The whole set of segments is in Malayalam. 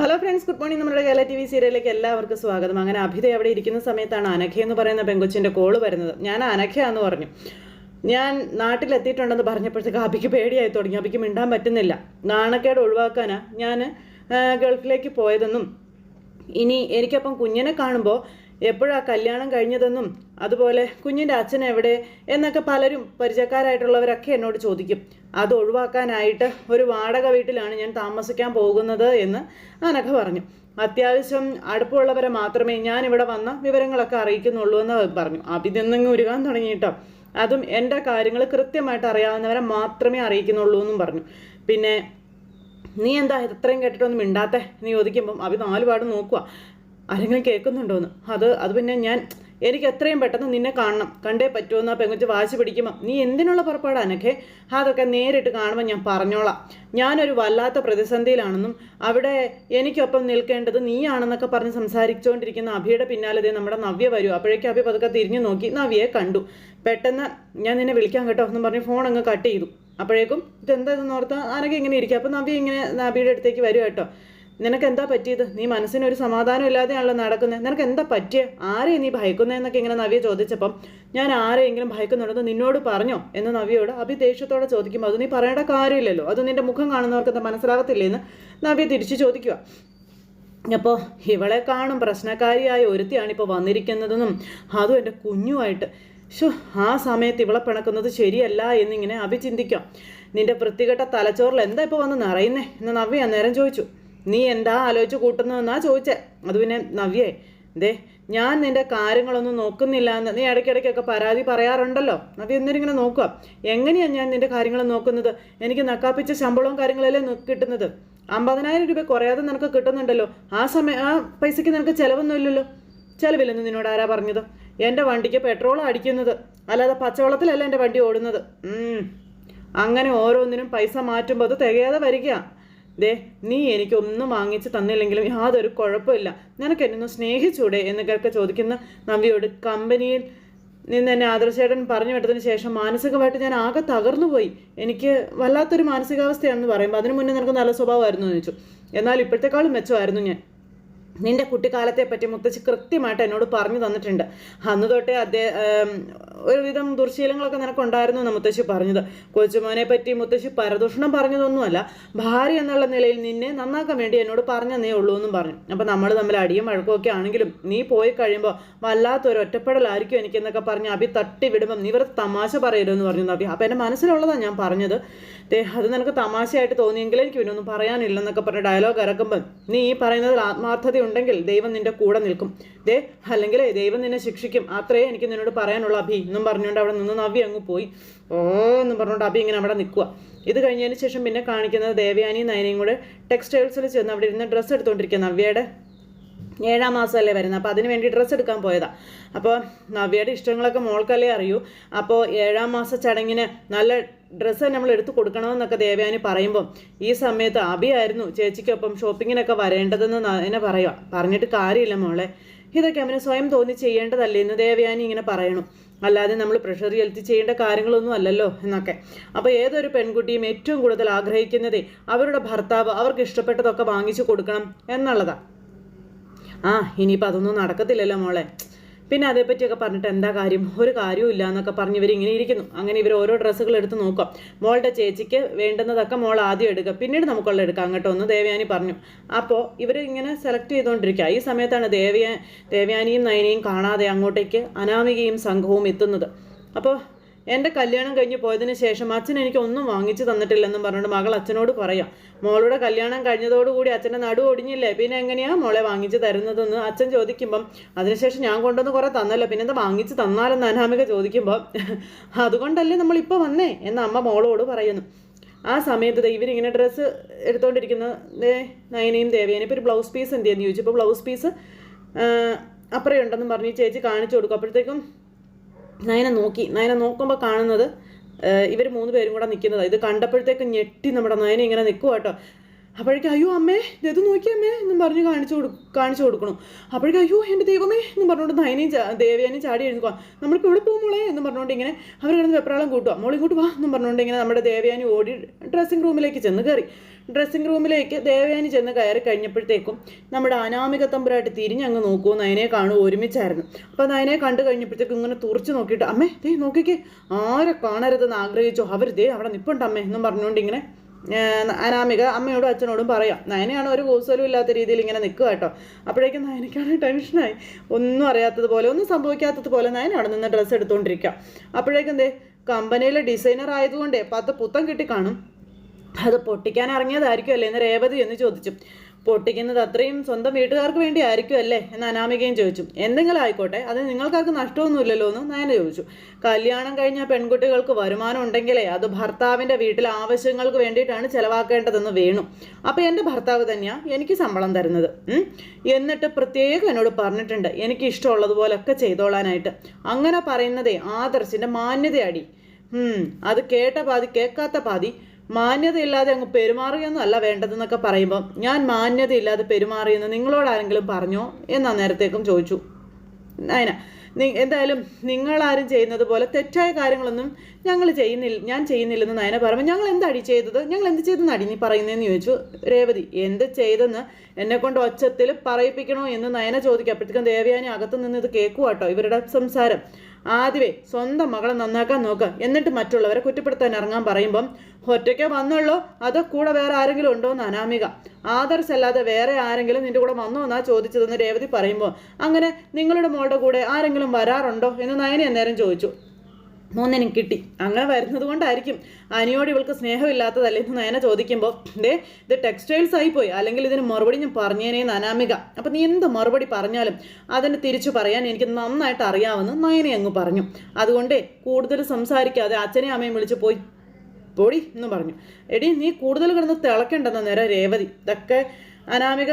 Hello friends, good morning. നമ്മുടെ കേരള TV സീരിയലിലേക്ക് എല്ലാവർക്കും സ്വാഗതം. അങ്ങനെ അഭിത അവിടെ ഇരിക്കുന്ന സമയത്താണ് അനഘ എന്ന് പറയുന്ന പെങ്കൊച്ചിൻ്റെ കോള് വരുന്നത്. ഞാൻ അനഘയാന്ന് പറഞ്ഞു. ഞാൻ നാട്ടിലെത്തിയിട്ടുണ്ടെന്ന് പറഞ്ഞപ്പോഴത്തേക്ക് അഭിക്ക് പേടിയായി തുടങ്ങി. അഭിക്ക് മിണ്ടാൻ പറ്റുന്നില്ല. നാണക്കേട് ഒഴിവാക്കാനാണ് ഞാൻ ഗൾഫിലേക്ക് പോയതെന്നും ഇനി എനിക്കപ്പം കുഞ്ഞിനെ കാണുമ്പോൾ എപ്പോഴാണ് കല്യാണം കഴിഞ്ഞതെന്നും അതുപോലെ കുഞ്ഞിൻ്റെ അച്ഛൻ എവിടെ എന്നൊക്കെ പലരും പരിചയക്കാരായിട്ടുള്ളവരൊക്കെ എന്നോട് ചോദിക്കും. അത് ഒഴിവാക്കാനായിട്ട് ഒരു വാടക വീട്ടിലാണ് ഞാൻ താമസിക്കാൻ പോകുന്നത് എന്ന് അനഘ പറഞ്ഞു. അത്യാവശ്യം അടുപ്പമുള്ളവരെ മാത്രമേ ഞാൻ ഇവിടെ വന്ന വിവരങ്ങളൊക്കെ അറിയിക്കുന്നുള്ളൂ എന്ന് പറഞ്ഞു. അഭിതെന്നെങ്ങ് ഉരുകാൻ തുടങ്ങിയിട്ടോ. അതും എൻ്റെ കാര്യങ്ങൾ കൃത്യമായിട്ട് അറിയാവുന്നവരെ മാത്രമേ അറിയിക്കുന്നുള്ളൂ എന്നും പറഞ്ഞു. പിന്നെ നീ എന്താ ഇത്രയും കേട്ടിട്ടൊന്നും മിണ്ടാത്തെ എന്ന് ചോദിക്കുമ്പം അഭി നാലുപാട് നോക്കുക, ആരെങ്കിലും കേൾക്കുന്നുണ്ടോയെന്ന്. അത് പിന്നെ എനിക്ക് എത്രയും പെട്ടെന്ന് നിന്നെ കാണണം, കണ്ടേ പറ്റുമെന്ന് ആ പെങ്കുച്ച് വാശി പിടിക്കുമ്പോൾ നീ എന്തിനുള്ള പുറപ്പാടാ അനഘേ? അതൊക്കെ നേരിട്ട് കാണുമ്പോൾ ഞാൻ പറഞ്ഞോളാം. ഞാനൊരു വല്ലാത്ത പ്രതിസന്ധിയിലാണെന്നും അവിടെ എനിക്കൊപ്പം നിൽക്കേണ്ടത് നീയാണെന്നൊക്കെ പറഞ്ഞ് സംസാരിച്ചുകൊണ്ടിരിക്കുന്ന അഭിയുടെ പിന്നാലെ നമ്മുടെ നവ്യ വരൂ. അപ്പോഴേക്കും അഭി പതുക്കെ തിരിഞ്ഞു നോക്കി നവ്യയെ കണ്ടു. പെട്ടെന്ന് ഞാൻ നിന്നെ വിളിക്കാൻ കേട്ടോ എന്നും പറഞ്ഞ് ഫോൺ അങ്ങ് കട്ട് ചെയ്തു. അപ്പോഴേക്കും ഇതെന്താണെന്ന് ഓർത്താൽ അനഘ ഇങ്ങനെ ഇരിക്കുക. അപ്പം നവ്യ ഇങ്ങനെ നവ്യയുടെ അടുത്തേക്ക് വരും കേട്ടോ. നിനക്ക് എന്താ പറ്റിയത്? നീ മനസ്സിനൊരു സമാധാനം ഇല്ലാതെയാണല്ലോ നടക്കുന്നത്. നിനക്ക് എന്താ പറ്റിയ? ആരെയും നീ ഭയക്കുന്നതെന്നൊക്കെ ഇങ്ങനെ നവ്യ ചോദിച്ചപ്പം ഞാൻ ആരെയെങ്കിലും ഭയക്കുന്നുണ്ടെന്ന് നിന്നോട് പറഞ്ഞോ എന്ന് നവ്യയോട് അഭി ദേഷ്യത്തോടെ ചോദിക്കുമ്പോൾ അത് നീ പറയേണ്ട കാര്യമില്ലല്ലോ, അത് നിന്റെ മുഖം കാണുന്നവർക്ക് എന്താ മനസ്സിലാകത്തില്ലേന്ന് നവ്യ തിരിച്ചു ചോദിക്കുക. അപ്പോൾ ഇവളെ കാണും പ്രശ്നക്കാരിയായ ഒരുത്തിയാണിപ്പോൾ വന്നിരിക്കുന്നതെന്നും അതും എൻ്റെ കുഞ്ഞുമായിട്ട്. ആ സമയത്ത് ഇവളെ പിണക്കുന്നത് ശരിയല്ല എന്നിങ്ങനെ അഭി ചിന്തിക്കാം. നിന്റെ വൃത്തികെട്ട തലച്ചോറിൽ എന്താ ഇപ്പോൾ വന്ന് നിറയുന്നേ എന്ന് നവ്യ അന്നേരം ചോദിച്ചു. നീ എന്താ ആലോചിച്ച് കൂട്ടുന്നതെന്നാ ചോദിച്ചേ. അത് പിന്നെ നവ്യേ, ഞാൻ നിന്റെ കാര്യങ്ങളൊന്നും നോക്കുന്നില്ല എന്ന് നീ ഇടയ്ക്കിടയ്ക്കൊക്കെ പരാതി പറയാറുണ്ടല്ലോ. നവ്യ എന്നിങ്ങനെ നോക്കുക. എങ്ങനെയാണ് ഞാൻ നിന്റെ കാര്യങ്ങൾ നോക്കുന്നത്? എനിക്ക് നക്കാപ്പിച്ച ശമ്പളവും കാര്യങ്ങളല്ലേ കിട്ടുന്നത്. 50,000 രൂപ കുറയാതെ നിനക്ക് കിട്ടുന്നുണ്ടല്ലോ. ആ പൈസയ്ക്ക് നിനക്ക് ചിലവൊന്നുമില്ലല്ലോ. ചിലവില്ലെന്ന് നിന്നോട് ആരാ പറഞ്ഞത്? എൻ്റെ വണ്ടിക്ക് പെട്രോൾ അടിക്കുന്നത്, അല്ലാതെ പച്ചവെള്ളത്തിലല്ല എൻ്റെ വണ്ടി ഓടുന്നത്. അങ്ങനെ ഓരോന്നിനും പൈസ മാറ്റുമ്പോൾ അത് തികയാതെ വരിക. നീ എനിക്കൊന്നും വാങ്ങിച്ച് തന്നില്ലെങ്കിലും യാതൊരു കുഴപ്പമില്ല. നിനക്ക് എന്നൊന്ന് സ്നേഹിച്ചൂടെ എന്നൊക്കെ ചോദിക്കുന്ന നവ്യയോട് കമ്പനിയിൽ നിന്ന് എന്നെ ആദർശേട്ടൻ പറഞ്ഞു വിട്ടതിന് ശേഷം മാനസികമായിട്ട് ഞാൻ ആകെ തകർന്നു പോയി. എനിക്ക് വല്ലാത്തൊരു മാനസികാവസ്ഥയാണെന്ന് പറയുമ്പോൾ അതിനു മുന്നേ നിനക്ക് നല്ല സ്വഭാവമായിരുന്നു എന്ന് ചോദിച്ചു. എന്നാൽ ഇപ്പോഴത്തെക്കാളും മെച്ചമായിരുന്നു ഞാൻ. നിന്റെ കുട്ടിക്കാലത്തെ പറ്റി മുത്തശ്ശി കൃത്യമായിട്ട് എന്നോട് പറഞ്ഞു തന്നിട്ടുണ്ട്. അന്ന് തൊട്ടേ ഒരുവിധം ദുർശീലങ്ങളൊക്കെ നിനക്കുണ്ടായിരുന്നു എന്ന് മുത്തശ്ശി പറഞ്ഞത്. കൊച്ചുമോനെ പറ്റി മുത്തശ്ശി പരദൂഷണം പറഞ്ഞതൊന്നുമല്ല, ഭാര്യ എന്നുള്ള നിലയിൽ നിന്നെ നന്നാക്കാൻ വേണ്ടി എന്നോട് പറഞ്ഞതേ ഉള്ളൂ എന്നും പറഞ്ഞു. അപ്പം നമ്മൾ തമ്മിൽ അടിയും വഴക്കമൊക്കെ ആണെങ്കിലും നീ പോയി കഴിയുമ്പോൾ വല്ലാത്തൊരു ഒറ്റപ്പെടലായിരിക്കും എനിക്കെന്നൊക്കെ പറഞ്ഞ് അഭി തട്ടി വിടുമ്പം നീ വെറുതെ തമാശ പറയരുതെന്ന് പറഞ്ഞു നവ്യ. അപ്പം എൻ്റെ മനസ്സിലുള്ളതാണ് ഞാൻ പറഞ്ഞത്. അത് നിനക്ക് തമാശയായിട്ട് തോന്നിയെങ്കിലും എനിക്ക് പിന്നെ ഒന്നും പറയാനില്ലെന്നൊക്കെ പറഞ്ഞ് ഡയലോഗ് ഇറക്കുമ്പം നീ ഈ പറയുന്നതിൽ ആത്മാർത്ഥത ഉണ്ടെങ്കിൽ ദൈവം നിന്റെ കൂടെ നിൽക്കും. അല്ലെങ്കിൽ ദൈവം നിന്നെ ശിക്ഷിക്കും. അത്രേ എനിക്ക് നിന്നോട് പറയാനുള്ള അഭി എന്നും പറഞ്ഞുകൊണ്ട് അവിടെ നിന്ന് നവ്യ അങ്ങ് പോയി. എന്നും പറഞ്ഞുകൊണ്ട് അഭി ഇങ്ങനെ അവിടെ നിൽക്കുക. ഇത് കഴിഞ്ഞതിന് ശേഷം പിന്നെ കാണിക്കുന്നത് ദേവയാനിയും നയനയും കൂടെ ടെക്സ്റ്റൈൽസിൽ ചെന്ന് അവിടെ ഇരുന്ന് ഡ്രസ്സ് എടുത്തുകൊണ്ടിരിക്കുക. നവ്യയുടെ 7ാം മാസമല്ലേ വരുന്നത്. അപ്പോൾ അതിന് വേണ്ടി ഡ്രസ്സ് എടുക്കാൻ പോയതാണ്. അപ്പോൾ നവ്യയുടെ ഇഷ്ടങ്ങളൊക്കെ മോൾക്കല്ലേ അറിയൂ. അപ്പോൾ 7ാം മാസ ചടങ്ങിന് നല്ല ഡ്രസ്സ് നമ്മൾ എടുത്തു കൊടുക്കണമെന്നൊക്കെ ദേവയാനി പറയുമ്പോൾ ഈ സമയത്ത് അഭിയായിരുന്നു ചേച്ചിക്കൊപ്പം ഷോപ്പിങ്ങിനൊക്കെ വരേണ്ടതെന്ന് എന്നെ പറയുക. പറഞ്ഞിട്ട് കാര്യമില്ല മോളെ, ഇതൊക്കെ അവന് സ്വയം തോന്നി ചെയ്യേണ്ടതല്ലേ എന്ന് ദേവയാനി ഇങ്ങനെ പറയണം. അല്ലാതെ നമ്മൾ പ്രഷർ ചെലുത്തി ചെയ്യേണ്ട കാര്യങ്ങളൊന്നും അല്ലല്ലോ എന്നൊക്കെ. അപ്പോൾ ഏതൊരു പെൺകുട്ടിയും ഏറ്റവും കൂടുതൽ ആഗ്രഹിക്കുന്നതേ അവരുടെ ഭർത്താവ് അവർക്ക് ഇഷ്ടപ്പെട്ടതൊക്കെ വാങ്ങിച്ചു കൊടുക്കണം എന്നുള്ളതാണ്. ഇനിയിപ്പോൾ അതൊന്നും നടക്കത്തില്ലല്ലോ മോളെ. പിന്നെ അതേപ്പറ്റിയൊക്കെ പറഞ്ഞിട്ട് എന്താ കാര്യം? ഒരു കാര്യവും ഇല്ല എന്നൊക്കെ പറഞ്ഞ് ഇവരിങ്ങനെ ഇരിക്കുന്നു. അങ്ങനെ ഇവർ ഓരോ ഡ്രസ്സുകൾ എടുത്ത് നോക്കാം. മോളുടെ ചേച്ചിക്ക് വേണ്ടുന്നതൊക്കെ മോൾ ആദ്യം എടുക്കുക, പിന്നീട് നമുക്കുള്ള എടുക്കാം അങ്ങോട്ടോ എന്ന് ദേവയാനി പറഞ്ഞു. അപ്പോൾ ഇവർ ഇങ്ങനെ സെലക്ട് ചെയ്തുകൊണ്ടിരിക്കുക. ഈ സമയത്താണ് ദേവയാനിയും നയനയും കാണാതെ അങ്ങോട്ടേക്ക് അനാമികയും സംഘവും എത്തുന്നത്. അപ്പോൾ എൻ്റെ കല്യാണം കഴിഞ്ഞ് പോയതിന് ശേഷം അച്ഛൻ എനിക്ക് ഒന്നും വാങ്ങിച്ചു തന്നിട്ടില്ലെന്നും പറഞ്ഞുകൊണ്ട് മകൾ അച്ഛനോട് പറയാം. മോളുടെ കല്യാണം കഴിഞ്ഞതോടുകൂടി അച്ഛൻ്റെ നടു ഒടിഞ്ഞില്ലേ, പിന്നെ എങ്ങനെയാണ് മോളെ വാങ്ങിച്ചു തരുന്നതെന്ന് അച്ഛൻ ചോദിക്കുമ്പം അതിനുശേഷം ഞാൻ കൊണ്ടുവന്ന് കുറേ തന്നല്ലോ, പിന്നെ എന്താ വാങ്ങിച്ചു തന്നാലെന്ന് അനാമിക ചോദിക്കുമ്പോൾ അതുകൊണ്ടല്ലേ നമ്മളിപ്പോൾ വന്നേ എന്ന് അമ്മ മോളോട് പറയുന്നു. ആ സമയത്ത് ഇവരിങ്ങനെ ഡ്രസ്സ് എടുത്തുകൊണ്ടിരിക്കുന്ന നയനയും ദേവയാനി ഇപ്പോൾ ഒരു ബ്ലൗസ് പീസ് എന്ത് ചെയ്യുന്നു ചോദിച്ചപ്പോൾ ബ്ലൗസ് പീസ് അപ്പുറയുണ്ടെന്നും പറഞ്ഞ് ചേച്ചി കാണിച്ചു കൊടുക്കും. അപ്പോഴത്തേക്കും നയന നോക്കുമ്പോൾ കാണുന്നത് ഇവർ 3 പേരും കൂടെ നിൽക്കുന്നത്. ഇത് കണ്ടപ്പോഴത്തേക്ക് ഞെട്ടി നമ്മുടെ നയന ഇങ്ങനെ നിൽക്കുക കേട്ടോ. അപ്പോഴേക്കും അയ്യോ അമ്മേ ഇത് നോക്കിയേ അമ്മേ എന്നും പറഞ്ഞ് കാണിച്ചു കൊടുക്കണം. അപ്പോഴേക്കും അയ്യോ എൻ്റെ ദൈവമേ എന്നും പറഞ്ഞുകൊണ്ട് നയനയും ദേവയാനും ചാടി എഴുതുക. നമ്മളിപ്പോൾ ഇവിടെ പോകും മോളെ എന്നും പറഞ്ഞുകൊണ്ട് ഇങ്ങനെ അവർ കിടന്ന് വെപ്രാളം കൂട്ടുക. മോളിങ്ങോട്ട് വാ എന്നും പറഞ്ഞുകൊണ്ട് ഇങ്ങനെ നമ്മുടെ ദേവയാനി ഓടി ഡ്രസ്സിംഗ് റൂമിലേക്ക് ചെന്ന് കയറി. ഡ്രസ്സിംഗ് റൂമിലേക്ക് ദേവയാനി ചെന്ന് കയറി കഴിഞ്ഞപ്പോഴത്തേക്കും നമ്മുടെ അനാമിക തമ്പുരായിട്ട് തിരിഞ്ഞങ്ങ് നോക്കുമോ നയനെ കാണുമോ ഒരുമിച്ചായിരുന്നു. അപ്പോൾ നയനെ കണ്ടു കഴിഞ്ഞപ്പോഴത്തേക്കും ഇങ്ങനെ തുറച്ച് നോക്കിയിട്ട് അമ്മേ ദേ നോക്കിക്കേ ആരെ കാണരുതെന്ന് ആഗ്രഹിച്ചോ അവർ ദേ അവിടെ നിൽപ്പുണ്ട് അമ്മേ എന്നും പറഞ്ഞുകൊണ്ട് ഇങ്ങനെ അനാമിക അമ്മയോടും അച്ഛനോടും പറയാം. നയനയാണ് ഒരു കൂസലും ഇല്ലാത്ത രീതിയിൽ ഇങ്ങനെ നിൽക്കുക കേട്ടോ. അപ്പോഴേക്കും നയനയ്ക്കാണ് ടെൻഷനായി. ഒന്നും അറിയാത്തതുപോലെ ഒന്നും സംഭവിക്കാത്തതുപോലെ നയന അവിടെ നിന്ന് ഡ്രസ്സ് എടുത്തുകൊണ്ടിരിക്കുക. അപ്പോഴേക്കും എന്തേ കമ്പനിയിലെ ഡിസൈനർ ആയതുകൊണ്ടേ 10 പുത്തം കിട്ടി കാണും. അത് പൊട്ടിക്കാൻ ഇറങ്ങിയതായിരിക്കും അല്ലേ എന്ന് രേവതി എന്ന് ചോദിച്ചു. പൊട്ടിക്കുന്നത് അത്രയും സ്വന്തം വീട്ടുകാർക്ക് വേണ്ടി ആയിരിക്കും അല്ലേ എന്ന് അനാമികയും ചോദിച്ചു. എന്തെങ്കിലും ആയിക്കോട്ടെ അത് നിങ്ങൾക്കാർക്ക് നഷ്ടമൊന്നുമില്ലല്ലോ എന്ന് നയന ചോദിച്ചു. കല്യാണം കഴിഞ്ഞ പെൺകുട്ടികൾക്ക് വരുമാനം ഉണ്ടെങ്കിലേ അത് ഭർത്താവിൻ്റെ വീട്ടിലെ ആവശ്യങ്ങൾക്ക് വേണ്ടിയിട്ടാണ് ചിലവാക്കേണ്ടതെന്ന് വേണു. അപ്പോൾ എൻ്റെ ഭർത്താവ് തന്നെയാണ് എനിക്ക് ശമ്പളം തരുന്നത്. എന്നിട്ട് പ്രത്യേകം എന്നോട് പറഞ്ഞിട്ടുണ്ട് എനിക്ക് ഇഷ്ടമുള്ളതുപോലൊക്കെ ചെയ്തോളാനായിട്ട്. അങ്ങനെ പറയുന്നതേ ആദർശിൻ്റെ മാന്യതയടി. അത് കേട്ട പാതി കേൾക്കാത്ത പാതി. മാന്യതയില്ലാതെ അങ്ങ് പെരുമാറുകയൊന്നും അല്ല വേണ്ടതെന്നൊക്കെ പറയുമ്പോൾ ഞാൻ മാന്യതയില്ലാതെ പെരുമാറിയെന്ന് നിങ്ങളോടാരെങ്കിലും പറഞ്ഞോ എന്നാ നേരത്തേക്കും ചോദിച്ചു നയന. എന്തായാലും നിങ്ങളാരും ചെയ്യുന്നത് പോലെ തെറ്റായ കാര്യങ്ങളൊന്നും ഞാൻ ചെയ്യുന്നില്ലെന്ന് നയന പറയുമ്പോൾ ഞങ്ങൾ എന്താടി ചെയ്തത്, ഞങ്ങൾ എന്ത് ചെയ്തെന്ന് അടി നീ പറയുന്നതെന്ന് ചോദിച്ചു രേവതി. എന്ത് ചെയ്തെന്ന് എന്നെക്കൊണ്ട് ഒച്ചത്തിൽ പറയിപ്പിക്കണോ എന്ന് നയന ചോദിക്കുക. അപ്പോഴത്തേക്കും ദേവയാനി അകത്തു നിന്ന് ഇത് കേൾക്കുവാട്ടോ ഇവരുടെ സംസാരം. ആദ്യമേ സ്വന്തം മകളെ നന്നാക്കാൻ നോക്കുക, എന്നിട്ട് മറ്റുള്ളവരെ കുറ്റപ്പെടുത്താൻ ഇറങ്ങാൻ പറയുമ്പം ഒറ്റയ്ക്ക് വന്നുള്ളൂ അതോ കൂടെ വേറെ ആരെങ്കിലും ഉണ്ടോ എന്ന് അനാമിക. ആദർശല്ലാതെ വേറെ ആരെങ്കിലും നിന്റെ കൂടെ വന്നോ എന്നാ ചോദിച്ചതെന്ന് രേവതി പറയുമ്പോൾ അങ്ങനെ നിങ്ങളുടെ മോളുടെ കൂടെ ആരെങ്കിലും വരാറുണ്ടോ എന്ന് നയന അന്നേരം ചോദിച്ചു. മൂന്നിനും കിട്ടി. അങ്ങനെ വരുന്നത് കൊണ്ടായിരിക്കും അനിയോട് ഇവൾക്ക് സ്നേഹമില്ലാത്തതല്ലേ എന്ന് നയന ചോദിക്കുമ്പോൾ ഇത് ടെക്സ്റ്റൈൽസ് ആയിപ്പോയി, അല്ലെങ്കിൽ ഇതിന് മറുപടി ഞാൻ പറഞ്ഞേനേന്ന് അനാമിക. അപ്പം നീ എന്ത് മറുപടി പറഞ്ഞാലും അതിന് തിരിച്ചു പറയാൻ എനിക്ക് നന്നായിട്ട് അറിയാമെന്ന് നയനെ അങ്ങ് പറഞ്ഞു. അതുകൊണ്ടേ കൂടുതൽ സംസാരിക്കാതെ അച്ഛനെയും അമ്മയും വിളിച്ച് പോയി പൊടി എന്ന് പറഞ്ഞു. എടി നീ കൂടുതൽ കിടന്ന് തിളക്കണ്ടെന്ന നേരം രേവതി. ഇതൊക്കെ അനാമിക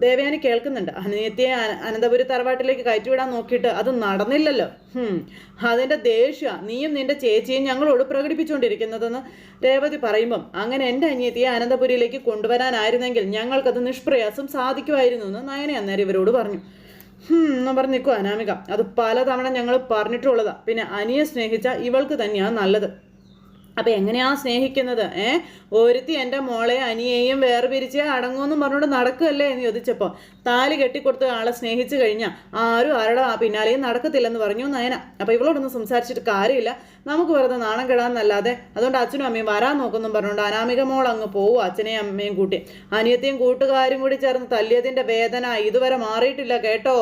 ദേവയാനി കേൾക്കുന്നുണ്ട്. അനിയത്തിയെ അനന്തപുരി തറവാട്ടിലേക്ക് കയറ്റിവിടാൻ നോക്കിയിട്ട് അത് നടന്നില്ലല്ലോ. അതിൻ്റെ ദേഷ്യ നീയും നിന്റെ ചേച്ചിയും ഞങ്ങളോട് പ്രകടിപ്പിച്ചുകൊണ്ടിരിക്കുന്നതെന്ന് രേവതി പറയുമ്പം അങ്ങനെ എൻ്റെ അനിയത്തിയെ അനന്തപുരിയിലേക്ക് കൊണ്ടുവരാനായിരുന്നെങ്കിൽ ഞങ്ങൾക്കത് നിഷ്പ്രയാസം സാധിക്കുമായിരുന്നു എന്ന് നയനെ അന്നേരം ഇവരോട് പറഞ്ഞു. എന്ന് പറഞ്ഞ് നിൽക്കും അനാമിക. അത് പലതവണ ഞങ്ങൾ പറഞ്ഞിട്ടുള്ളതാ. പിന്നെ അനിയെ സ്നേഹിച്ച ഇവൾക്ക് തന്നെയാണ് നല്ലത്. അപ്പം എങ്ങനെയാ സ്നേഹിക്കുന്നത്? ഒരുത്തി എൻ്റെ മോളെ അനിയെയും വേർപിരിച്ച് അടങ്ങുമെന്നും പറഞ്ഞുകൊണ്ട് നടക്കുകയല്ലേ എന്ന് ചോദിച്ചപ്പോൾ താലി കെട്ടിക്കൊടുത്ത് ആളെ സ്നേഹിച്ചു കഴിഞ്ഞാൽ ആരും ആരുടെ പിന്നാലെയും നടക്കത്തില്ലെന്ന് പറഞ്ഞു നയന. അപ്പം ഇവളോടൊന്നും സംസാരിച്ചിട്ട് കാര്യമില്ല, നമുക്ക് വെറുതെ നാണം കെടാന്നല്ലാതെ. അതുകൊണ്ട് അച്ഛനും അമ്മയും വരാൻ നോക്കുന്നും പറഞ്ഞുകൊണ്ട് അനാമിക മോൾ അങ്ങ് പോവും അച്ഛനെയും അമ്മയും കൂട്ടി. അനിയത്തെയും കൂട്ടുകാരും കൂടി ചേർന്ന് തല്ലിയതിൻ്റെ വേദന ഇതുവരെ മാറിയിട്ടില്ല കേട്ടോ.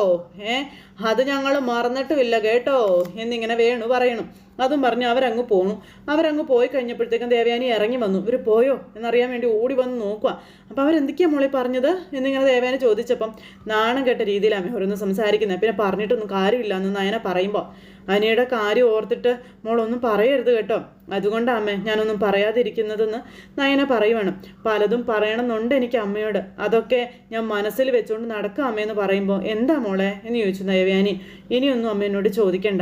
അത് ഞങ്ങൾ മറന്നിട്ടുമില്ല കേട്ടോ എന്നിങ്ങനെ വേണു പറയണു. അതും പറഞ്ഞ് അവരങ്ങ് പോണു. അവരങ്ങ് പോയി കഴിഞ്ഞപ്പോഴത്തേക്കും ദേവയാനി ഇറങ്ങി വന്നു. ഇവർ പോയോ എന്നറിയാൻ വേണ്ടി ഓടി വന്ന് നോക്കുക. അപ്പോൾ അവരെന്തൊക്കെയാണ് മോളെ പറഞ്ഞത് എന്നിങ്ങനെ ദേവയാനി ചോദിച്ചപ്പം നാണം കെട്ട രീതിയിലാണ് അവരൊന്ന് സംസാരിക്കുന്നത്. പിന്നെ പറഞ്ഞിട്ടൊന്നും കാര്യമില്ല എന്ന് നയന പറയുമ്പോൾ അനിയുടെ കാര്യം ഓർത്തിട്ട് മോളൊന്നും പറയരുത് കേട്ടോ, അതുകൊണ്ടാണ് അമ്മേ ഞാനൊന്നും പറയാതിരിക്കുന്നതെന്ന് നയന പറയുവാണ്. പലതും പറയണമെന്നുണ്ട് എനിക്ക് അമ്മയോട്, അതൊക്കെ ഞാൻ മനസ്സിൽ വെച്ചുകൊണ്ട് നടക്കുക അമ്മയെന്ന് പറയുമ്പോൾ എന്താ മോളെ എന്ന് ചോദിച്ചു ദേവയാനി. ഇനിയൊന്നും അമ്മ എന്നോട് ചോദിക്കണ്ട,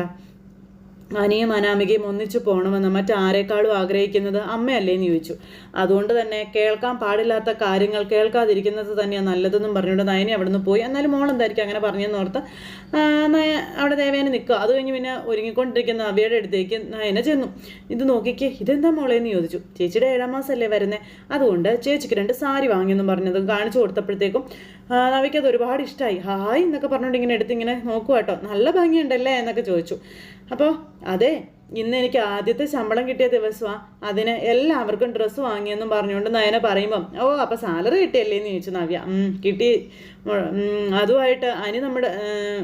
അനിയും അനാമികയും ഒന്നിച്ചു പോകണമെന്ന് മറ്റാരേക്കാളും ആഗ്രഹിക്കുന്നത് അമ്മയല്ലേ എന്ന് ചോദിച്ചു. അതുകൊണ്ട് തന്നെ കേൾക്കാൻ പാടില്ലാത്ത കാര്യങ്ങൾ കേൾക്കാതിരിക്കുന്നത് തന്നെയാണ് നല്ലതെന്നും പറഞ്ഞുകൊണ്ട് നയനി അവിടെ നിന്ന് പോയി. എന്നാലും മോളെന്തായിരിക്കും അങ്ങനെ പറഞ്ഞതെന്ന് ഓർത്ത് അവിടെ ദേവേനെ നിൽക്കുക. അത് കഴിഞ്ഞ് പിന്നെ ഒരുങ്ങിക്കൊണ്ടിരിക്കുന്ന നവ്യയുടെ അടുത്തേക്ക് നയന ചെന്നു. ഇത് നോക്കിക്കേ ഇതെന്താ മോളേന്ന് ചോദിച്ചു. ചേച്ചിയുടെ 7ാം മാസമല്ലേ വരുന്നത്, അതുകൊണ്ട് ചേച്ചിക്ക് 2 സാരി വാങ്ങിയെന്നും പറഞ്ഞത് കാണിച്ചു കൊടുത്തപ്പോഴത്തേക്കും നവിക്ക് അത് ഒരുപാട് ഇഷ്ടമായി. ഹായ് എന്നൊക്കെ പറഞ്ഞുകൊണ്ട് ഇങ്ങനെ എടുത്ത് ഇങ്ങനെ നോക്കുക കേട്ടോ, നല്ല ഭംഗിയുണ്ടല്ലേ എന്നൊക്കെ ചോദിച്ചു. അപ്പോൾ അതെ ഇന്ന് എനിക്ക് ആദ്യത്തെ ശമ്പളം കിട്ടിയ ദിവസമാണ്, അതിന് എല്ലാവർക്കും ഡ്രസ്സ് വാങ്ങിയെന്നും പറഞ്ഞുകൊണ്ട് നയന പറയുമ്പം ഓ അപ്പോൾ സാലറി കിട്ടിയല്ലേ എന്ന് ചോദിച്ചു നവ്യ. കിട്ടി. അതുമായിട്ട് അനി നമ്മുടെ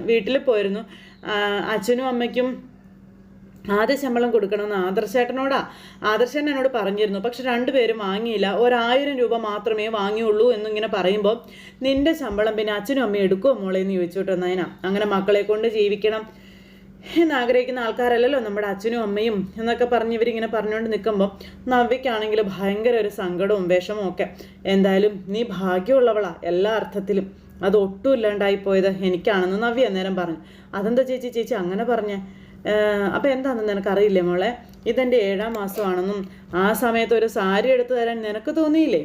വീട്ടിൽ പോയിരുന്നു. അച്ഛനും അമ്മയ്ക്കും ആദ്യ ശമ്പളം കൊടുക്കണമെന്ന് ആദർശേട്ടൻ എന്നോട് പറഞ്ഞിരുന്നു. പക്ഷെ 2 പേരും വാങ്ങിയില്ല, 1000 രൂപ മാത്രമേ വാങ്ങിയുള്ളൂ എന്നിങ്ങനെ പറയുമ്പോൾ നിന്റെ ശമ്പളം പിന്നെ അച്ഛനും അമ്മയും എടുക്കുമോ മോളെ എന്ന് ചോദിച്ചോട്ടെ നയന. അങ്ങനെ മക്കളെ കൊണ്ട് ജീവിക്കണം എന്നാഗ്രഹിക്കുന്ന ആൾക്കാരല്ലല്ലോ നമ്മുടെ അച്ഛനും അമ്മയും എന്നൊക്കെ പറഞ്ഞ് ഇവരിങ്ങനെ പറഞ്ഞുകൊണ്ട് നിൽക്കുമ്പോൾ നവ്യക്കാണെങ്കിൽ ഭയങ്കര ഒരു സങ്കടവും വിഷമവും ഒക്കെ. എന്തായാലും നീ ഭാഗ്യമുള്ളവളാ എല്ലാ അർത്ഥത്തിലും, അത് ഒട്ടും ഇല്ലാണ്ടായിപ്പോയത് എനിക്കാണെന്ന് നവ്യ അന്നേരം പറഞ്ഞു. അതെന്താ ചേച്ചി അങ്ങനെ പറഞ്ഞേ? അപ്പം എന്താണെന്ന് നിനക്കറിയില്ലേ മോളെ, ഇതെൻ്റെ 7ാം മാസമാണെന്നും ആ സമയത്ത് ഒരു സാരി എടുത്തു തരാൻ നിനക്ക് തോന്നിയില്ലേ?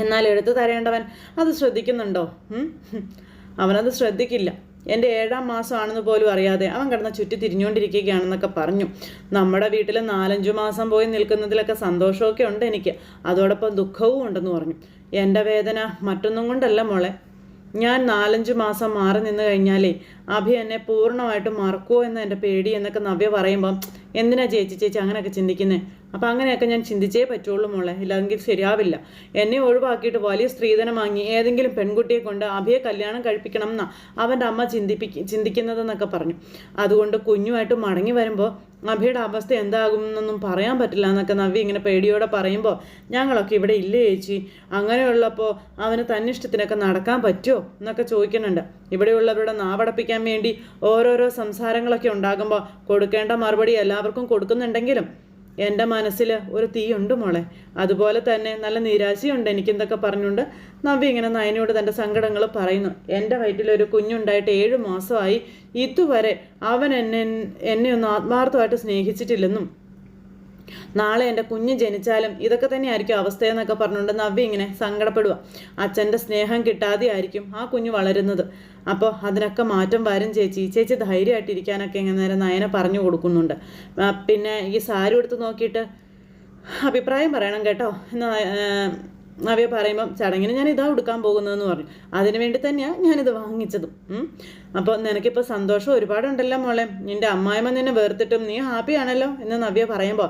എന്നാൽ എടുത്തു തരേണ്ടവൻ അത് ശ്രദ്ധിക്കുന്നുണ്ടോ? അവനത് ശ്രദ്ധിക്കില്ല. എൻ്റെ 7ാം മാസമാണെന്ന് പോലും അറിയാതെ അവൻ കിടന്ന് ചുറ്റി തിരിഞ്ഞുകൊണ്ടിരിക്കുകയാണെന്നൊക്കെ പറഞ്ഞു. നമ്മുടെ വീട്ടിൽ 4-5 മാസം പോയി നിൽക്കുന്നതിലൊക്കെ സന്തോഷമൊക്കെ ഉണ്ട് എനിക്ക്, അതോടൊപ്പം ദുഃഖവും ഉണ്ടെന്ന് പറഞ്ഞു. എൻ്റെ വേദന മറ്റൊന്നും കൊണ്ടല്ല മോളെ. ഞാൻ 4-5 മാസം മാറി നിന്ന് കഴിഞ്ഞാലേ അഭി എന്നെ പൂർണ്ണമായിട്ടും മറക്കുമോ എന്ന് എൻ്റെ പേടി എന്നൊക്കെ നവ്യ പറയുമ്പം, എന്തിനാ ചേച്ചി അങ്ങനെയൊക്കെ ചിന്തിക്കുന്നത്? അപ്പം അങ്ങനെയൊക്കെ ഞാൻ ചിന്തിച്ചേ പറ്റുള്ളൂ മോളെ, ഇല്ലെങ്കിൽ ശരിയാവില്ല. എന്നെ ഒഴിവാക്കിയിട്ട് വലിയ സ്ത്രീധനം വാങ്ങി ഏതെങ്കിലും പെൺകുട്ടിയെ കൊണ്ട് അഭിയെ കല്യാണം കഴിപ്പിക്കണം എന്നാ അവൻ്റെ അമ്മ ചിന്തിക്കുന്നതെന്നൊക്കെ പറഞ്ഞു. അതുകൊണ്ട് കുഞ്ഞുമായിട്ട് മടങ്ങി വരുമ്പോൾ അഭിയുടെ അവസ്ഥ എന്താകുമെന്നൊന്നും പറയാൻ പറ്റില്ല എന്നൊക്കെ നവ്യ ഇങ്ങനെ പേടിയോടെ പറയുമ്പോൾ, ഞങ്ങളൊക്കെ ഇവിടെ ഇല്ലേ ചേച്ചി, അങ്ങനെയുള്ളപ്പോൾ അവന് തന്നിഷ്ടത്തിനൊക്കെ നടക്കാൻ പറ്റുമോ എന്നൊക്കെ ചോദിക്കുന്നുണ്ട്. ഇവിടെയുള്ളവരുടെ നാവടപ്പിക്കാൻ വേണ്ടി ഓരോരോ സംസാരങ്ങളൊക്കെ ഉണ്ടാകുമ്പോൾ കൊടുക്കേണ്ട മറുപടി എല്ലാവർക്കും കൊടുക്കുന്നുണ്ടെങ്കിലും എൻ്റെ മനസ്സിൽ ഒരു തീയുണ്ട് മോളെ. അതുപോലെ തന്നെ നല്ല നിരാശയുണ്ട് എനിക്കെന്തൊക്കെ പറഞ്ഞുകൊണ്ട് നവ്യ ഇങ്ങനെ നയനയോട് തൻ്റെ സങ്കടങ്ങൾ പറയുന്നു. എൻ്റെ വയറ്റിലൊരു കുഞ്ഞുണ്ടായിട്ട് 7 മാസമായി, ഇതുവരെ അവൻ എന്നെ ഒന്ന് ആത്മാർത്ഥമായിട്ട് സ്നേഹിച്ചിട്ടില്ലെന്നും നാളെ എൻ്റെ കുഞ്ഞ് ജനിച്ചാലും ഇതൊക്കെ തന്നെയായിരിക്കും അവസ്ഥയെന്നൊക്കെ പറഞ്ഞുകൊണ്ട് നവ്യ ഇങ്ങനെ സങ്കടപ്പെടുക. അച്ഛൻ്റെ സ്നേഹം കിട്ടാതെ ആയിരിക്കും ആ കുഞ്ഞ് വളരുന്നത്. അപ്പോൾ അതിനൊക്കെ മാറ്റം വരും ചേച്ചി ധൈര്യമായിട്ടിരിക്കാനൊക്കെ ഇങ്ങനെ നേരെ നയന പറഞ്ഞു കൊടുക്കുന്നുണ്ട്. പിന്നെ ഈ സാരി എടുത്ത് നോക്കിയിട്ട് അഭിപ്രായം പറയണം കേട്ടോ എന്ന് നവ്യ പറയുമ്പം, ചടങ്ങിന് ഞാൻ ഇതാ ഉടുക്കാൻ പോകുന്നതെന്ന് പറഞ്ഞു. അതിനു വേണ്ടി തന്നെയാണ് ഞാനിത് വാങ്ങിച്ചതും. അപ്പോൾ നിനക്കിപ്പോൾ സന്തോഷം ഒരുപാടുണ്ടല്ലോ മോളെ, നിൻ്റെ അമ്മായിമ്മ നിന്നെ വേർത്തിട്ടും നീ ഹാപ്പി ആണല്ലോ എന്ന് നവ്യ പറയുമ്പോൾ,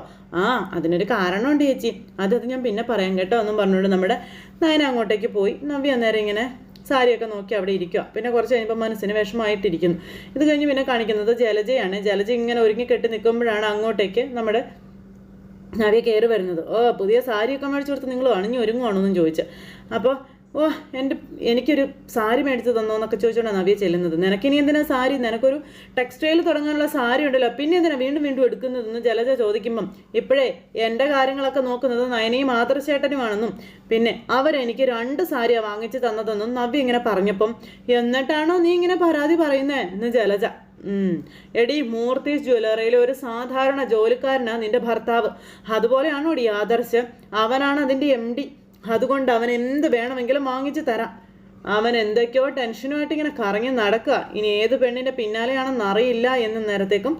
അതിനൊരു കാരണമുണ്ട് ചേച്ചി, അത് ഞാൻ പിന്നെ പറയാം കേട്ടോ എന്നും പറഞ്ഞുകൊണ്ട് നമ്മുടെ നയന അങ്ങോട്ടേക്ക് പോയി. നവ്യ അന്നേരം ഇങ്ങനെ സാരിയൊക്കെ നോക്കി അവിടെ ഇരിക്കുക. പിന്നെ കുറച്ച് കഴിയുമ്പോൾ മനസ്സിന് വിഷമമായിട്ടിരിക്കുന്നു. ഇത് കഴിഞ്ഞ് പിന്നെ കാണിക്കുന്നത് ജലജയാണ്. ജലജ ഇങ്ങനെ ഒരുങ്ങിക്കെട്ടി നിൽക്കുമ്പോഴാണ് അങ്ങോട്ടേക്ക് നമ്മുടെ നവ്യ കയറി വരുന്നത്. പുതിയ സാരിയൊക്കെ മേടിച്ചു കൊടുത്ത് നിങ്ങൾ അണിഞ്ഞ് ഒരുങ്ങുവാണെന്നും ചോദിച്ചു. അപ്പോൾ എനിക്കൊരു സാരി മേടിച്ച് തന്നോ എന്നൊക്കെ ചോദിച്ചോണ്ടാണ് നവ്യ ചെല്ലുന്നത്. നിനക്കിനി എന്തിനാ സാരി, നിനക്കൊരു ടെക്സ്റ്റൈൽ തുടങ്ങാനുള്ള സാരി ഉണ്ടല്ലോ, പിന്നെ എന്തിനാ വീണ്ടും എടുക്കുന്നതെന്ന് ജലജ ചോദിക്കുമ്പം, ഇപ്പോഴേ എൻ്റെ കാര്യങ്ങളൊക്കെ നോക്കുന്നത് നയനയും ആദർശേട്ടനുമാണെന്നും പിന്നെ അവരെനിക്ക് 2 സാരിയാണ് വാങ്ങിച്ച് തന്നതെന്നും നവ്യ ഇങ്ങനെ പറഞ്ഞപ്പം, എന്നിട്ടാണോ നീ ഇങ്ങനെ പരാതി പറയുന്നേ എന്ന് ജലജ. എടി, മൂർത്തീസ് ജ്വല്ലറിയിലെ ഒരു സാധാരണ ജോലിക്കാരനാണ് നിന്റെ ഭർത്താവ്. അതുപോലെയാണോ ഡി ആദർശം? അവനാണ് അതിൻ്റെ MD. അതുകൊണ്ട് അവൻ എന്ത് വേണമെങ്കിലും വാങ്ങിച്ചു തരാം. അവൻ എന്തൊക്കെയോ ടെൻഷനുമായിട്ട് ഇങ്ങനെ കറങ്ങി നടക്കുക. ഇനി ഏത് പെണ്ണിൻ്റെ പിന്നാലെയാണെന്ന് അറിയില്ല എന്ന് നേരത്തേക്കും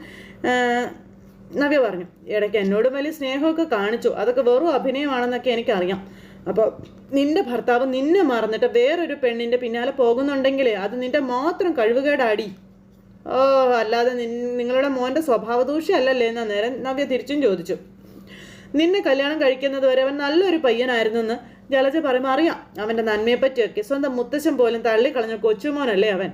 നവ്യ പറഞ്ഞു. ഇടയ്ക്ക് എന്നോട് വലിയ സ്നേഹമൊക്കെ കാണിച്ചു, അതൊക്കെ വെറും അഭിനയമാണെന്നൊക്കെ എനിക്കറിയാം. അപ്പോൾ നിന്റെ ഭർത്താവ് നിന്നെ മറന്നിട്ട് വേറൊരു പെണ്ണിൻ്റെ പിന്നാലെ പോകുന്നുണ്ടെങ്കിലേ അത് നിന്റെ മാത്രം കഴിവുകേടാടി. അല്ലാതെ നിങ്ങളുടെ മോൻ്റെ സ്വഭാവദൂഷ്യമല്ലല്ലേ എന്ന നേരം നവ്യ തിരിച്ചും ചോദിച്ചു. നിന്നെ കല്യാണം കഴിക്കുന്നത് വരെ അവൻ നല്ലൊരു പയ്യനായിരുന്നെന്ന് ജലജ പറയുമ്പോൾ അറിയാം അവൻ്റെ നന്മയെപ്പറ്റിയൊക്കെ. സ്വന്തം മുത്തശ്ശൻ പോലും തള്ളിക്കളഞ്ഞ കൊച്ചുമോനല്ലേ അവൻ.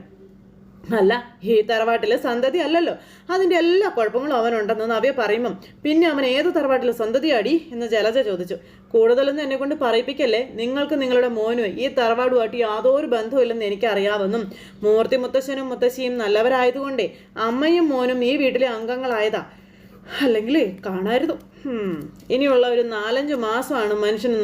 അല്ല, ഈ തറവാട്ടിലെ സന്തതി അല്ലല്ലോ, അതിൻ്റെ എല്ലാ കുഴപ്പങ്ങളും അവനുണ്ടെന്ന് നവ്യ പറയുമ്പം, പിന്നെ അവൻ ഏത് തറവാട്ടിലെ സന്തതിയാടി എന്ന് ജലജ ചോദിച്ചു. കൂടുതലൊന്നും എന്നെ കൊണ്ട് പറയിപ്പിക്കല്ലേ, നിങ്ങൾക്ക് നിങ്ങളുടെ മോനും ഈ തറവാടുമായിട്ട് യാതൊരു ബന്ധമില്ലെന്ന് എനിക്കറിയാമെന്നും മൂർത്തി മുത്തശ്ശനും മുത്തശ്ശിയും നല്ലവരായതുകൊണ്ടേ അമ്മയും മോനും ഈ വീട്ടിലെ അംഗങ്ങളായതാ, അല്ലെങ്കിൽ കാണായിരുന്നു. ഇനിയുള്ള ഒരു 4-5 മാസമാണ് മനുഷ്യന്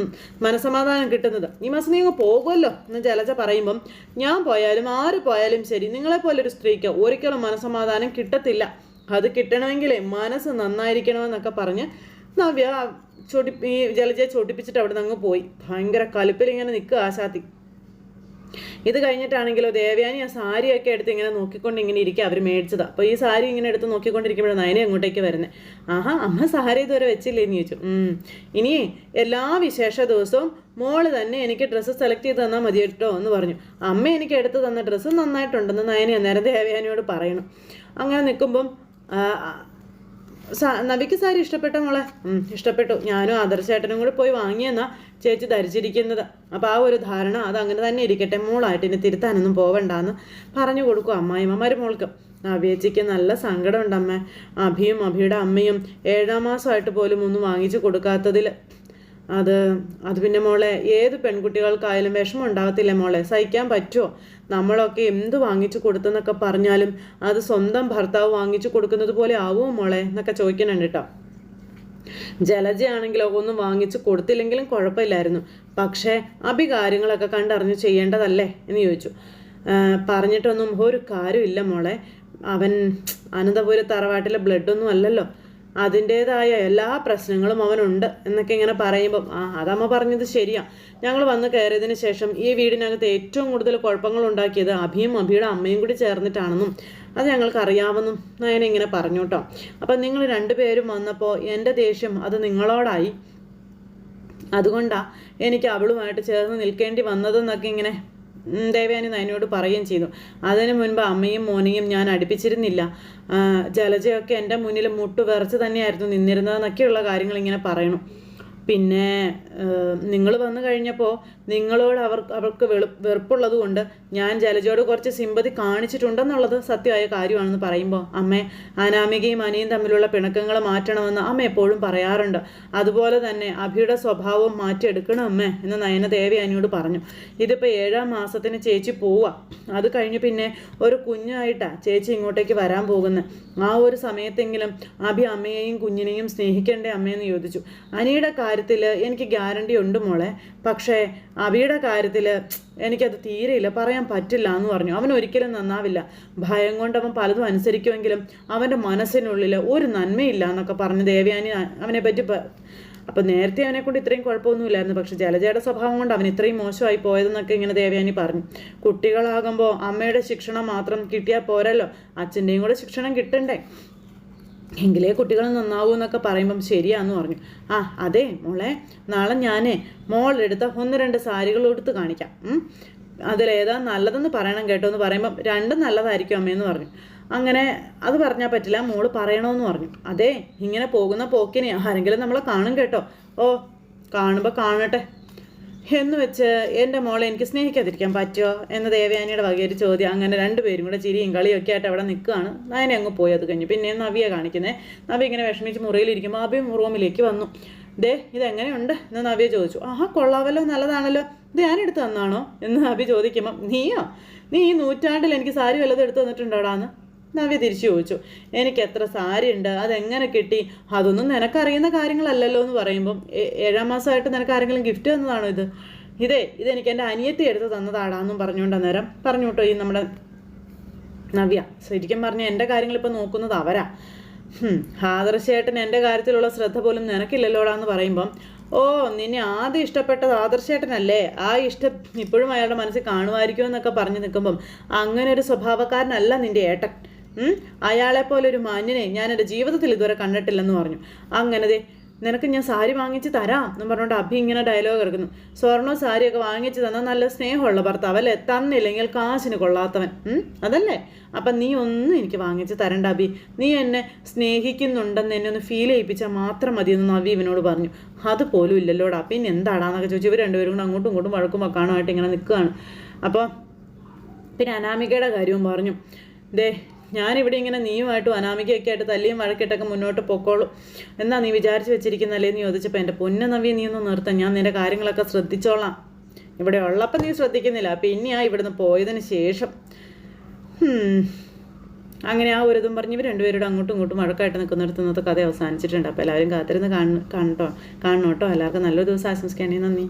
മനസമാധാനം കിട്ടുന്നത്. ഈ മാസം നീ അങ്ങ് പോകുമല്ലോ എന്ന് ജലജ പറയുമ്പം, ഞാൻ പോയാലും ആര് പോയാലും ശരി നിങ്ങളെപ്പോലൊരു സ്ത്രീക്ക് ഒരിക്കലും മനസമാധാനം കിട്ടത്തില്ല. അത് കിട്ടണമെങ്കിലേ മനസ്സ് നന്നായിരിക്കണമെന്നൊക്കെ പറഞ്ഞ് നവ്യ ഈ ജലജയെ ചൊടിപ്പിച്ചിട്ട് അവിടെ നിന്ന് അങ്ങ് പോയി. ഭയങ്കര കലിപ്പിൽ ഇങ്ങനെ നിൽക്കുക ആശാത്തി. ഇത് കഴിഞ്ഞിട്ടാണെങ്കിലോ ദേവയാനി ആ സാരിയൊക്കെ എടുത്ത് ഇങ്ങനെ നോക്കിക്കൊണ്ട് ഇങ്ങനെ ഇരിക്കുക. അവർ മേടിച്ചത്. അപ്പോൾ ഈ സാരി ഇങ്ങനെ എടുത്ത് നോക്കിക്കൊണ്ടിരിക്കുമ്പോഴാണ് നയനെ അങ്ങോട്ടേക്ക് വരുന്നത്. അമ്മ സാരി ഇതുവരെ വെച്ചില്ലേന്ന് ചോദിച്ചു. ഇനി എല്ലാ വിശേഷ ദിവസവും മോള് തന്നെ എനിക്ക് ഡ്രസ്സ് സെലക്ട് ചെയ്ത് തന്നാൽ മതി കേട്ടോ എന്ന് പറഞ്ഞു. അമ്മ എനിക്ക് എടുത്ത് തന്ന ഡ്രസ്സ് നന്നായിട്ടുണ്ടെന്ന് നയനെ അന്നേരം ദേവയാനിയോട് പറയണം. അങ്ങനെ നിൽക്കുമ്പം നവിക്ക് സാരി ഇഷ്ടപ്പെട്ട മോളെ? ഇഷ്ടപ്പെട്ടു. ഞാനും ആദർശേട്ടനും കൂടി പോയി വാങ്ങിയെന്നാ ചേച്ചി ധരിച്ചിരിക്കുന്നത്. അപ്പോൾ ആ ഒരു ധാരണ അത് അങ്ങനെ തന്നെ ഇരിക്കട്ടെ, മോളായിട്ട് ഇനി തിരുത്താനൊന്നും പോവണ്ടെന്ന് പറഞ്ഞു കൊടുക്കും അമ്മായിമ്മമാർ മോൾക്ക്. നവ്യേച്ചിക്ക് നല്ല സങ്കടമുണ്ട് അമ്മ. അഭിയും അഭിയുടെ അമ്മയും 7ാം മാസമായിട്ട് പോലും ഒന്നും വാങ്ങിച്ചു കൊടുക്കാത്തതിൽ. അത് പിന്നെ മോളെ, ഏത് പെൺകുട്ടികൾക്കായാലും വിഷമം ഉണ്ടാകത്തില്ല മോളെ, സഹിക്കാൻ പറ്റുമോ? നമ്മളൊക്കെ എന്ത് വാങ്ങിച്ചു കൊടുത്തെന്നൊക്കെ പറഞ്ഞാലും അത് സ്വന്തം ഭർത്താവ് വാങ്ങിച്ചു കൊടുക്കുന്നത് പോലെ ആവുമോ മോളെ എന്നൊക്കെ ചോദിക്കുന്നുണ്ട് കേട്ടോ. ജലജയാണെങ്കിലോ ഒന്നും വാങ്ങിച്ചു കൊടുത്തില്ലെങ്കിലും കുഴപ്പമില്ലായിരുന്നു, പക്ഷേ കാര്യങ്ങളൊക്കെ കണ്ടറിഞ്ഞ് ചെയ്യേണ്ടതല്ലേ എന്ന് ചോദിച്ചു. പറഞ്ഞിട്ടൊന്നും ഒരു കാര്യമില്ല മോളെ, അവൻ അനന്തപുര തറവാട്ടിലെ ബ്ലഡൊന്നും അല്ലല്ലോ. അതിൻ്റേതായ എല്ലാ പ്രശ്നങ്ങളും അവനുണ്ട് എന്നൊക്കെ ഇങ്ങനെ പറയുമ്പം അതമ്മ പറഞ്ഞത് ശരിയാ. ഞങ്ങൾ വന്ന് കയറിയതിന് ശേഷം ഈ വീടിനകത്ത് ഏറ്റവും കൂടുതൽ കുഴപ്പങ്ങൾ ഉണ്ടാക്കിയത് അഭിയും അഭിയുടെ അമ്മയും കൂടി ചേർന്നിട്ടാണെന്നും അത് ഞങ്ങൾക്ക് അറിയാമെന്നും നയന ഇങ്ങനെ പറഞ്ഞു കേട്ടോ. അപ്പം നിങ്ങൾ രണ്ടുപേരും വന്നപ്പോൾ എൻ്റെ ദേഷ്യം അത് നിങ്ങളോടായി, അതുകൊണ്ടാണ് എനിക്ക് അവളുമായിട്ട് ചേർന്ന് നിൽക്കേണ്ടി വന്നതെന്നൊക്കെ ഇങ്ങനെ ദേവയാനി നയനോട് പറയുകയും ചെയ്തു. അതിനു മുൻപ് അമ്മയും മോനെയും ഞാൻ അടുപ്പിച്ചിരുന്നില്ല. ജലജയൊക്കെ എൻ്റെ മുന്നിൽ മുട്ടു വിറച്ച് തന്നെയായിരുന്നു നിന്നിരുന്നതെന്നൊക്കെയുള്ള കാര്യങ്ങൾ ഇങ്ങനെ പറയണു. പിന്നെ നിങ്ങൾ വന്നു കഴിഞ്ഞപ്പോൾ നിങ്ങളോട് അവർക്ക് വെറുപ്പുള്ളത് കൊണ്ട് ഞാൻ ജലജയോട് കുറച്ച് സിമ്പതി കാണിച്ചിട്ടുണ്ടെന്നുള്ളത് സത്യമായ കാര്യമാണെന്ന് പറയുമ്പോൾ അമ്മേ, അനാമികയും അനിയും തമ്മിലുള്ള പിണക്കങ്ങൾ മാറ്റണമെന്ന് അമ്മ എപ്പോഴും പറയാറുണ്ട്. അതുപോലെ തന്നെ അഭിയുടെ സ്വഭാവം മാറ്റിയെടുക്കണം അമ്മേ എന്ന് നയന ദേവയാനിയോട് പറഞ്ഞു. ഇതിപ്പോൾ 7ാം മാസത്തിന് ചേച്ചി പോവുക. അത് കഴിഞ്ഞ് പിന്നെ ഒരു കുഞ്ഞായിട്ടാണ് ചേച്ചി ഇങ്ങോട്ടേക്ക് വരാൻ പോകുന്നത്. ആ ഒരു സമയത്തെങ്കിലും അഭി അമ്മയെയും കുഞ്ഞിനെയും സ്നേഹിക്കേണ്ടേ അമ്മയെന്ന് ചോദിച്ചു. അനിയുടെ കാര്യത്തിൽ എനിക്ക് ഗ്യാരണ്ടി ഉണ്ട് മോളെ, പക്ഷേ അഭിയുടെ കാര്യത്തിൽ എനിക്കത് തീരെയില്ല, പറയാൻ പറ്റില്ല എന്ന് പറഞ്ഞു. അവൻ ഒരിക്കലും നന്നാവില്ല. ഭയം കൊണ്ട് അവൻ പലതും അനുസരിക്കുമെങ്കിലും അവൻ്റെ മനസ്സിനുള്ളിൽ ഒരു നന്മയില്ല എന്നൊക്കെ പറഞ്ഞ് ദേവയാനി അവനെ പറ്റി അപ്പം നേരത്തെ അവനെക്കൊണ്ട് ഇത്രയും കുഴപ്പമൊന്നുമില്ലായിരുന്നു, പക്ഷെ ജലജയുടെ സ്വഭാവം കൊണ്ട് അവൻ ഇത്രയും മോശമായി പോയതെന്നൊക്കെ ഇങ്ങനെ ദേവയാനി പറഞ്ഞു. കുട്ടികളാകുമ്പോൾ അമ്മയുടെ ശിക്ഷണം മാത്രം കിട്ടിയാൽ പോരല്ലോ, അച്ഛൻ്റെയും കൂടെ ശിക്ഷണം കിട്ടണ്ടേ, എങ്കിലേ കുട്ടികൾ നന്നാവൂ എന്നൊക്കെ പറയുമ്പം ശരിയാന്ന് പറഞ്ഞു. അതെ മോളെ, നാളെ ഞാനേ മോളെടുത്ത 1-2 സാരികൾ എടുത്ത് കാണിക്കാം, അതിലേതാ നല്ലതെന്ന് പറയണം കേട്ടോ എന്ന് പറയുമ്പം 2 നല്ലതായിരിക്കും അമ്മയെന്ന് പറഞ്ഞു. അങ്ങനെ അത് പറഞ്ഞാൽ പറ്റില്ല, മോള് പറയണമെന്ന് പറഞ്ഞു. അതെ, ഇങ്ങനെ പോകുന്ന പോക്കിനെ ആരെങ്കിലും നമ്മളെ കാണും കേട്ടോ. കാണുമ്പോൾ കാണട്ടെ എന്ന് വെച്ച് എൻ്റെ മോളെ എനിക്ക് സ്നേഹിക്കാതിരിക്കാൻ പറ്റുമോ എന്ന് ദേവയാനിയുടെ വകയൊരു ചോദ്യം. അങ്ങനെ 2 പേരും കൂടെ ചിരിയും കളിയൊക്കെ ആയിട്ട് അവിടെ നിൽക്കുകയാണ്. നയനെ അങ്ങ് പോയി. അത് കഴിഞ്ഞ് പിന്നെ നവിയെ കാണിക്കുന്നത്. നവി ഇങ്ങനെ വിഷമിച്ച് മുറിയിലിരിക്കുമ്പോൾ അഭി റൂമിലേക്ക് വന്നു. ഇതെങ്ങനെയുണ്ട് എന്ന് നവിയെ ചോദിച്ചു. കൊള്ളാവല്ലോ, നല്ലതാണല്ലോ, ഇത് ഞാനെടുത്ത് തന്നാണോ എന്ന് അഭി ചോദിക്കുമ്പം നീ ഈ നൂറ്റാണ്ടിൽ എനിക്ക് സാരി വല്ലതും എടുത്ത് തന്നിട്ടുണ്ടോടാന്ന് നവ്യ തിരിച്ചു ചോദിച്ചു. എനിക്ക് എത്ര സാരി ഉണ്ട്, അതെങ്ങനെ കിട്ടി, അതൊന്നും നിനക്കറിയുന്ന കാര്യങ്ങളല്ലല്ലോ എന്ന് പറയുമ്പം 7ാം മാസമായിട്ട് നിനക്ക് ആരെങ്കിലും ഗിഫ്റ്റ് തന്നതാണോ ഇതെനിക്ക് എൻ്റെ അനിയത്തി എടുത്ത് തന്നതാടാന്നും പറഞ്ഞുകൊണ്ട് അന്നേരം പറഞ്ഞു കേട്ടോ ഈ നമ്മുടെ നവ്യ. ശരിക്കും പറഞ്ഞാൽ എൻ്റെ കാര്യങ്ങൾ ഇപ്പം നോക്കുന്നത് അവരാ. ആദർശേട്ടൻ എൻ്റെ കാര്യത്തിലുള്ള ശ്രദ്ധ പോലും നിനക്കില്ലല്ലോടാന്ന് പറയുമ്പം നിന്നെ ആദ്യം ഇഷ്ടപ്പെട്ടത് ആദർശേട്ടനല്ലേ, ആ ഇഷ്ടം ഇപ്പോഴും അയാളുടെ മനസ്സിൽ കാണുമായിരിക്കുമോ എന്നൊക്കെ പറഞ്ഞു നിൽക്കുമ്പം അങ്ങനെ ഒരു സ്വഭാവക്കാരനല്ല നിൻ്റെ ഏട്ടൻ. അയാളെപ്പോലെ ഒരു മാന്യനെ ഞാൻ എൻ്റെ ജീവിതത്തിൽ ഇതുവരെ കണ്ടിട്ടില്ലെന്ന് പറഞ്ഞു. അങ്ങനെ നിനക്ക് ഞാൻ സാരി വാങ്ങിച്ച് തരാം എന്ന് പറഞ്ഞുകൊണ്ട് അഭി ഇങ്ങനെ ഡയലോഗ് ഇറക്കുന്നു. സ്വർണ്ണവും സാരിയൊക്കെ വാങ്ങിച്ച് തന്നാൽ നല്ല സ്നേഹമുള്ള ഭർത്താവ് അല്ലേ, തന്നില്ലെങ്കിൽ കാശിന് കൊള്ളാത്തവൻ അതല്ലേ. അപ്പം നീ ഒന്നും എനിക്ക് വാങ്ങിച്ച് തരണ്ട അഭി, നീ എന്നെ സ്നേഹിക്കുന്നുണ്ടെന്ന് എന്നെ ഒന്ന് ഫീൽ ചെയ്യിപ്പിച്ചാൽ മാത്രം മതിയെന്ന് നവി ഇവനോട് പറഞ്ഞു. അതുപോലും ഇല്ലല്ലോടാ, പിന്നെ എന്താടാന്നൊക്കെ ചോദിച്ചു. ഇവർ 2 പേരും കൂടെ അങ്ങോട്ടും ഇങ്ങോട്ടും വഴക്കും വക്കാനുമായിട്ട് ഇങ്ങനെ നിൽക്കുകയാണ്. അപ്പോൾ പിന്നെ അനാമികയുടെ കാര്യവും പറഞ്ഞു. ഞാനിവിടെ ഇങ്ങനെ നീയുമായിട്ടും അനാമികയൊക്കെ ആയിട്ട് തല്ലിയും വഴക്കിട്ടൊക്കെ മുന്നോട്ട് പൊക്കോളൂ എന്നാ നീ വിചാരിച്ച് വെച്ചിരിക്കുന്നല്ലേ എന്ന് ചോദിച്ചപ്പോൾ എൻ്റെ പൊന്ന നവ്യ നീ ഒന്ന് നിർത്താം, ഞാൻ നിൻ്റെ കാര്യങ്ങളൊക്കെ ശ്രദ്ധിച്ചോളാം, ഇവിടെ ഉള്ളപ്പോൾ നീ ശ്രദ്ധിക്കുന്നില്ല, പിന്നെയാ ഇവിടുന്ന് പോയതിന് ശേഷം അങ്ങനെ ആ ഒരു ഇതും പറഞ്ഞ് ഇവർ 2 പേരോട് അങ്ങോട്ടും ഇങ്ങോട്ടും വഴക്കായിട്ട് നിൽക്കുന്നിടത്തുനിന്നത്തെ കഥ അവസാനിച്ചിട്ടുണ്ട്. അപ്പോൾ എല്ലാവരും കാത്തിരുന്ന് കാണണം കേട്ടോ. എല്ലാവർക്കും നല്ലൊരു ദിവസം ആശംസിക്കുകയാണെങ്കിൽ നന്ദി.